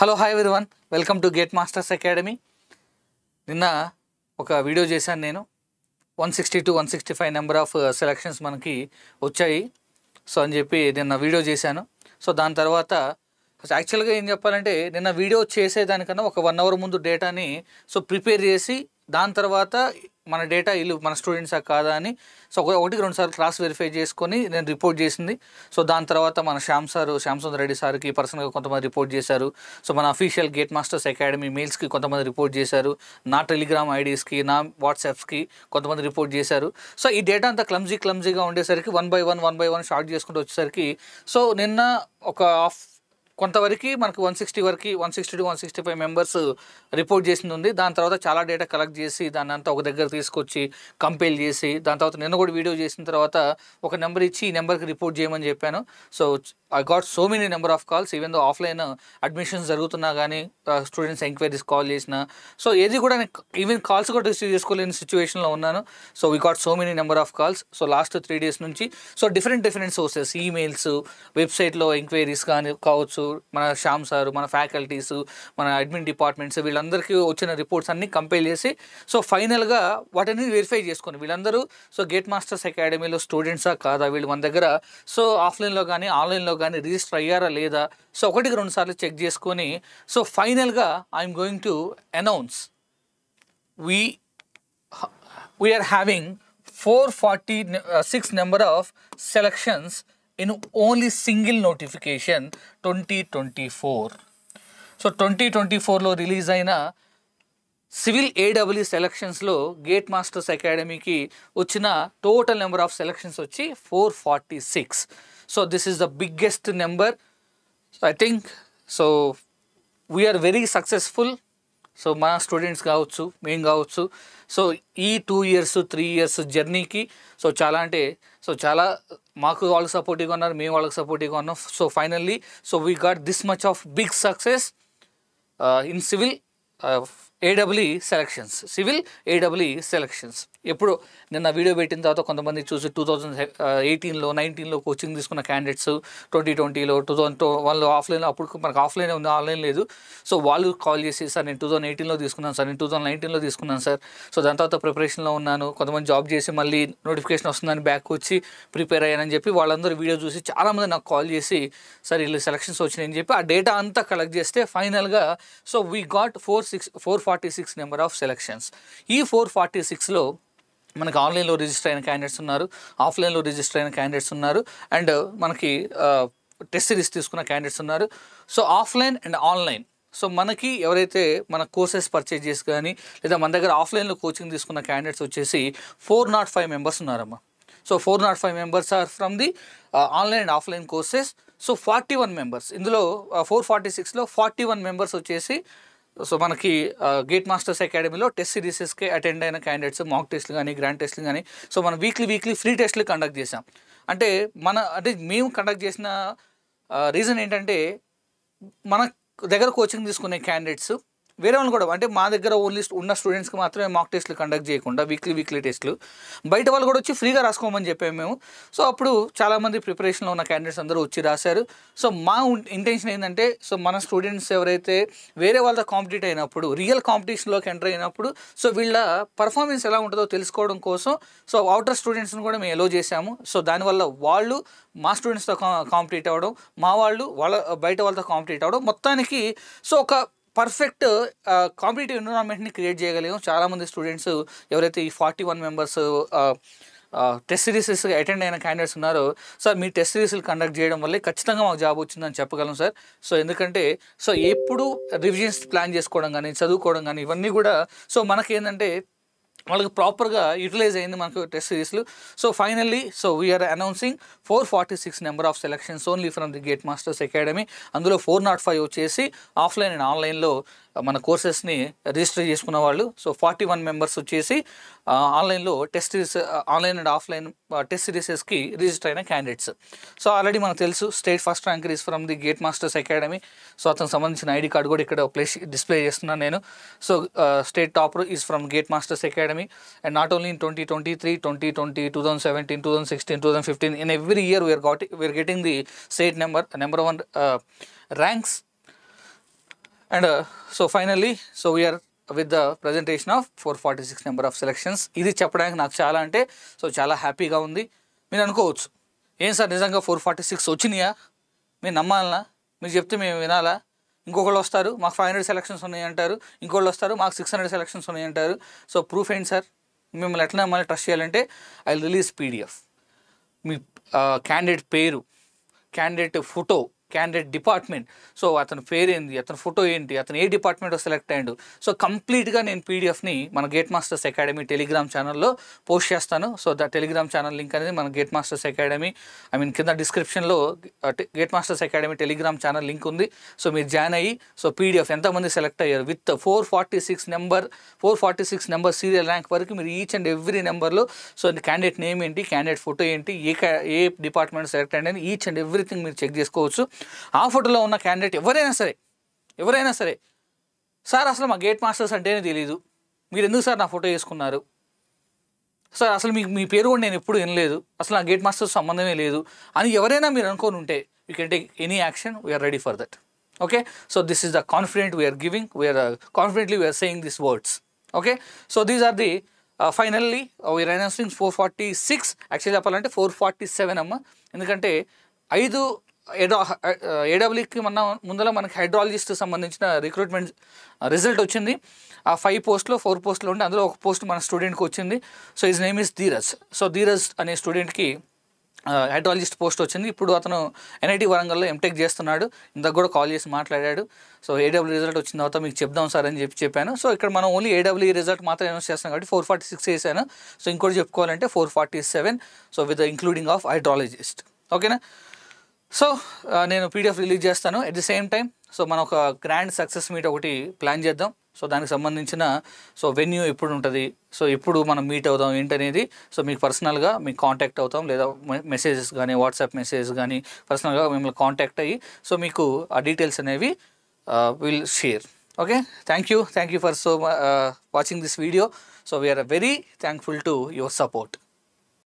Hello hi everyone, welcome to gate masters academy. నిన్న ఒక video చేశాను నేను. 160 to 165 నెంబర్ ఆఫ్ సెలక్షన్స్ మనకి వచ్చాయి సో అని చెప్పి నిన్న వీడియో చేశాను. సో దాని తర్వాత యాక్చువల్గా ఏం చెప్పాలంటే నిన్న వీడియో చేసేదానికన్నా ఒక 1 hour ముందు డేటాని ప్రిపేర్ చేసి దాని తర్వాత మన డేటా వీళ్ళు మన స్టూడెంట్సా కాదా అని ఒకటికి 2 సార్లు క్రాస్ వెరిఫై చేసుకొని నేను రిపోర్ట్ చేసింది. సో దాని తర్వాత మన శ్యామ్ సుందర్ రెడ్డి సార్కి పర్సనల్గా కొంతమంది రిపోర్ట్ చేశారు. సో మన అఫీషియల్ గేట్ మాస్టర్స్ అకాడమీ మెయిల్స్కి కొంతమంది రిపోర్ట్ చేశారు. నా టెలిగ్రామ్ ఐడీస్కి, నా వాట్సాప్స్కి కొంతమంది రిపోర్ట్ చేశారు. సో ఈ డేటా అంతా క్లమ్జీగా ఉండేసరికి వన్ బై వన్ షార్ట్ చేసుకుంటూ వచ్చేసరికి సో నిన్న ఒక కొంతవరకు మనకు 160 to 165 మెంబర్స్ రిపోర్ట్ చేసింది ఉంది. దాని తర్వాత చాలా డేటా కలెక్ట్ చేసి దాన్ని అంతా ఒక దగ్గర తీసుకొచ్చి కంపైల్ చేసి దాని తర్వాత నిన్న కూడా వీడియో చేసిన తర్వాత ఒక నెంబర్ ఇచ్చి ఈ నెంబర్కి రిపోర్ట్ చేయమని చెప్పాను. So I got so many number of calls. Even though offline admissions జరుగుతున్నా కానీ స్టూడెంట్స్ ఎంక్వైరీస్ కాల్ చేసిన సో ఏది కూడా నేను ఈవెన్ కాల్స్ కూడా రిసీవ్ చేసుకోలేని సిచ్యువేషన్లో ఉన్నాను. So we got so many number of calls. So last 3 days నుంచి సో డిఫరెంట్ సోర్సెస్, ఈమెయిల్స్, వెబ్సైట్లో ఎంక్వైరీస్ కానీ కావచ్చు, మన శ్యామ్ సార్, మన ఫ్యాకల్టీస్, మన అడ్మిన్ డిపార్ట్మెంట్స్ వీళ్ళందరికీ వచ్చిన రిపోర్ట్స్ అన్నీ కంపైల్ చేసి సో ఫైనల్గా వాటిని వెరిఫై చేసుకొని వీళ్ళందరూ సో గేట్ మాస్టర్స్ అకాడమీలో స్టూడెంట్సా కాదా, వీళ్ళు మన దగ్గర సో ఆఫ్లైన్లో కానీ ఆన్లైన్లో కానీ రిజిస్టర్ అయ్యారా లేదా సో 1-2 సార్లు చెక్ చేసుకొని సో ఫైనల్గా I'm going to announce we are having 446 number of selections in only single notification 2024. So 2024లో రిలీజ్ అయిన సివిల్ ఏడబ్ల్యూ సెలక్షన్స్లో గేట్ మాస్టర్స్ అకాడమీకి వచ్చిన టోటల్ నెంబర్ ఆఫ్ సెలక్షన్స్ వచ్చి 446. So this is the biggest number. So I think so we're very successful. So మా students కావచ్చు, మేము కావచ్చు, సో ఈ 2 years 3 years జర్నీకి సో చాలా మాకు వాళ్ళు సపోర్టివ్గా ఉన్నారు, మేము వాళ్ళకి సపోర్టివ్గా ఉన్నాం. So finally so we got this much of big success in civil AW selections. ఎప్పుడు నిన్న వీడియో పెట్టిన తర్వాత కొంతమంది చూసి 2018లో 19లో కోచింగ్ తీసుకున్న క్యాండిడేట్స్ 2020లో 2001లో ఆఫ్లైన్లో, అప్పుడు మనకు ఆఫ్లైన్ ఉంది, ఆన్లైన్ లేదు. సో వాళ్ళు కాల్ చేసి సార్ నేను 2018లో తీసుకున్నాను సార్, నేను 2019లో తీసుకున్నాను సార్, సో దాని తర్వాత ప్రిపరేషన్లో ఉన్నాను, కొంతమంది జాబ్ చేసి మళ్ళీ నోటిఫికేషన్ వస్తుందని బ్యాక్ వచ్చి ప్రిపేర్ అయ్యానని చెప్పి వాళ్ళందరూ వీడియో చూసి చాలామంది నాకు కాల్ చేసి సార్ వీళ్ళు సెలక్షన్స్ వచ్చినాయని చెప్పి ఆ డేటా అంతా కలెక్ట్ చేస్తే ఫైనల్గా so we got 446 number of selections. ఈ 446లో మనకి ఆన్లైన్లో రిజిస్టర్ అయిన క్యాండిడేట్స్ ఉన్నారు, ఆఫ్లైన్లో రిజిస్టర్ అయిన క్యాండిడేట్స్ ఉన్నారు, అండ్ మనకి టెస్ట్ సిరీస్ తీసుకున్న క్యాండిడేట్స్ ఉన్నారు. So offline and online so మనకి ఎవరైతే మన కోర్సెస్ పర్చేజ్ చేసి కానీ లేదా మన దగ్గర ఆఫ్లైన్లో కోచింగ్ తీసుకున్న క్యాండిడేట్స్ వచ్చేసి 405 members ఉన్నారమ్మా. So 405 members are from the online and offline courses. So 41 members ఇందులో 446లో 41 members వచ్చేసి సో మనకి గేట్ మాస్టర్స్ అకాడమీలో టెస్ట్ సిరీసెస్కి అటెండ్ అయిన క్యాండిడేట్స్, మాక్ టెస్ట్లు కానీ గ్రాండ్ టెస్ట్లు కానీ సో మనం వీక్లీ ఫ్రీ టెస్ట్లు కండక్ట్ చేసాం. అంటే మేము కండక్ట్ చేసిన రీజన్ ఏంటంటే మన దగ్గర కోచింగ్ తీసుకునే క్యాండిడేట్స్ వేరే వాళ్ళు కూడా అంటే మా దగ్గర ఓన్లీ ఉన్న స్టూడెంట్స్కి మాత్రమే మాక్ టెస్ట్లు కండక్ట్ చేయకుండా వీక్లీ టెస్ట్లు బయట వాళ్ళు కూడా వచ్చి ఫ్రీగా రాసుకోమని చెప్పాము మేము. సో అప్పుడు చాలామంది ప్రిపరేషన్లో ఉన్న క్యాండిడేట్స్ అందరూ వచ్చి రాశారు. సో మా ఇంటెన్షన్ ఏంటంటే సో మన స్టూడెంట్స్ ఎవరైతే వేరే వాళ్ళతో కాంపిటీట్ అయినప్పుడు రియల్ కాంపిటీషన్లోకి ఎంటర్ అయినప్పుడు సో వీళ్ళ పర్ఫార్మెన్స్ ఎలా ఉంటుందో తెలుసుకోవడం కోసం సో అవుటర్ స్టూడెంట్స్ని కూడా మేము ఎలో చేశాము. సో దానివల్ల వాళ్ళు మా స్టూడెంట్స్తో కాంపిటీట్ అవ్వడం, మా వాళ్ళు బయట వాళ్ళతో కాంపిటీట్ అవ్వడం, మొత్తానికి సో ఒక పర్ఫెక్ట్ కాంపిటేటివ్ ఎన్విరాన్మెంట్ని క్రియేట్ చేయగలిగాం. చాలామంది స్టూడెంట్స్ ఎవరైతే ఈ 41 members టెస్ట్ సిరీసెస్ అటెండ్ అయిన క్యాండిడేట్స్ ఉన్నారో సార్ మీ టెస్ట్ సిరీస్లు కండక్ట్ చేయడం వల్లే ఖచ్చితంగా మాకు జాబ్ వచ్చిందని చెప్పగలం సార్. సో ఎందుకంటే సో ఎప్పుడు రివిజన్స్ ప్లాన్ చేసుకోవడం కానీ చదువుకోవడం కానీ ఇవన్నీ కూడా సో మనకేంటంటే వాళ్ళకి ప్రాపర్గా యూటిలైజ్ అయింది మనకు టెస్ట్ సిరీస్లు. So finally so we're announcing 446 number of selections only from the gate masters academy. అందులో 405 వచ్చేసి ఆఫ్లైన్ అండ్ ఆన్లైన్లో మన కోర్సెస్ని రిజిస్టర్ చేసుకున్న వాళ్ళు. సో 41 members వచ్చేసి ఆన్లైన్లో ఆన్లైన్ అండ్ ఆఫ్లైన్ టెస్ట్ సిరీసెస్కి రిజిస్టర్ అయిన క్యాండిడేట్స్. సో ఆల్రెడీ మనకు తెలుసు state first ranker is from the gate masters Academy. So అతనికి సంబంధించిన ఐడి కార్డు కూడా ఇక్కడ డిస్ప్లే చేస్తున్నాను నేను. So state topper is from Gate masters Academy and not only in 2023, 2020, 2017, 2016, 2015 in every year we are getting the state number 1 ranks. And so finally so we're with the presentation of 446 number of selections. ఇది చెప్పడానికి నాకు చాలా అంటే so చాలా హ్యాపీగా ఉంది. మీరు అనుకోవచ్చు, ఏం సార్ నిజంగా 446 వచ్చినాయా, మీరు నమ్మాలనా, మీరు చెప్తే మేము వినాలా, ఇంకొకళ్ళు వస్తారు మాకు 500 సెలెక్షన్స్ ఉన్నాయి అంటారు, ఇంకోళ్ళు వస్తారు మాకు 600 సెలెక్షన్స్ ఉన్నాయి అంటారు. సో ప్రూఫ్ ఏంటి సార్, మిమ్మల్ని ఎట్లా మళ్ళీ ట్రస్ట్ చేయాలంటే ఐ రిలీజ్ పీడిఎఫ్, మీ క్యాండిడేట్ పేరు, candidate photo, candidate department, so అతని పేరు ఏంది, అతని ఫోటో ఏంటి, అతను ఏ డిపార్ట్మెంట్లో సెలెక్ట్ అయ్యాడు, సో కంప్లీట్గా నేను పీడిఎఫ్ని మన గేట్ మాస్టర్స్ అకాడమీ టెలిగ్రామ్ ఛానల్లో పోస్ట్ చేస్తాను. So the Telegram channel link అనేది మన గేట్ మాస్టర్స్ అకాడమీ కింద డిస్క్రిప్షన్లో Gate masters Academy Telegram channel link ఉంది. సో మీరు జాయిన్ అయ్యి సో పీడిఎఫ్ ఎంతమంది సెలెక్ట్ అయ్యారు విత్ 446 నెంబర్ సీరియల్ ర్యాంక్ వరకు మీరు ఈచ్ అండ్ ఎవ్రీ నెంబర్లో సో క్యాండిడేట్ నేమ్ ఏంటి, క్యాండిడేట్ ఫోటో ఏంటి, ఏ డిపార్ట్మెంట్ సెలెక్ట్ అయ్యాడని ఈచ్ అండ్ ఎవ్రీథింగ్ మీరు చెక్ చేసుకోవచ్చు. ఆ ఫోటోలో ఉన్న క్యాండిడేట్ ఎవరైనా సరే సార్ అసలు మా గేట్ మాస్టర్స్ అంటేనే తెలీదు, మీరు ఎందుకు సార్ నా ఫోటో వేసుకున్నారు, సార్ అసలు మీ పేరు కూడా నేను ఎప్పుడు వినలేదు, అసలు నా గేట్ మాస్టర్స్ సంబంధమే లేదు అని ఎవరైనా మీరు అనుకొని ఉంటే you can take any action, we're ready for that. Okay, so this is the confident we're giving, confidently we're saying this words. Okay, so these are the finally we're announcing 446, actually చెప్పాలంటే 447 అమ్మ, ఎందుకంటే 5 ఏడబ్ల్యూకి ముందర మనకి hydrologist సంబంధించిన recruitment result వచ్చింది. ఆ 5 పోస్టులో 4 పోస్టులు ఉంటే అందులో ఒక పోస్ట్ మన స్టూడెంట్కి వచ్చింది. So his name is Dheeraj. So Dheeraj అనే స్టూడెంట్కి హైడ్రాలజిస్ట్ పోస్ట్ వచ్చింది. ఇప్పుడు అతను ఎన్ఐటి వరంగల్లో ఎంటెక్ చేస్తున్నాడు. ఇందాక కూడా కాల్ చేసి మాట్లాడాడు. సో ఏడబ్ల్యూ రిజల్ట్ వచ్చిన తర్వాత మీకు చెప్దాం సార్ అని చెప్పాను. సో ఇక్కడ మనం ఓన్లీ ఏడబ్ల్యూ రిజల్ట్ మాత్రం అనౌన్స్ చేస్తాం కాబట్టి 446 వేసాను. సో ఇంకోటి చెప్పుకోవాలంటే 447, so with including of hydrologist. ఓకేనా, సో నేను పీడిఎఫ్ రిలీజ్ చేస్తాను. At the same time so మనం ఒక గ్రాండ్ సక్సెస్ మీట్ ఒకటి ప్లాన్ చేద్దాం. సో దానికి సంబంధించిన సో వెన్యూ ఎప్పుడు ఉంటుంది, సో ఎప్పుడు మనం మీట్ అవుదాం ఏంటనేది సో మీకు పర్సనల్గా మీకు కాంటాక్ట్ అవుతాం, లేదా మెసేజెస్ కానీ వాట్సాప్ మెసేజ్ కానీ పర్సనల్గా మిమ్మల్ని కాంటాక్ట్ అయ్యి సో మీకు ఆ డీటెయిల్స్ అనేవి will share. Okay, thank you for watching this video. So we're very thankful to your support.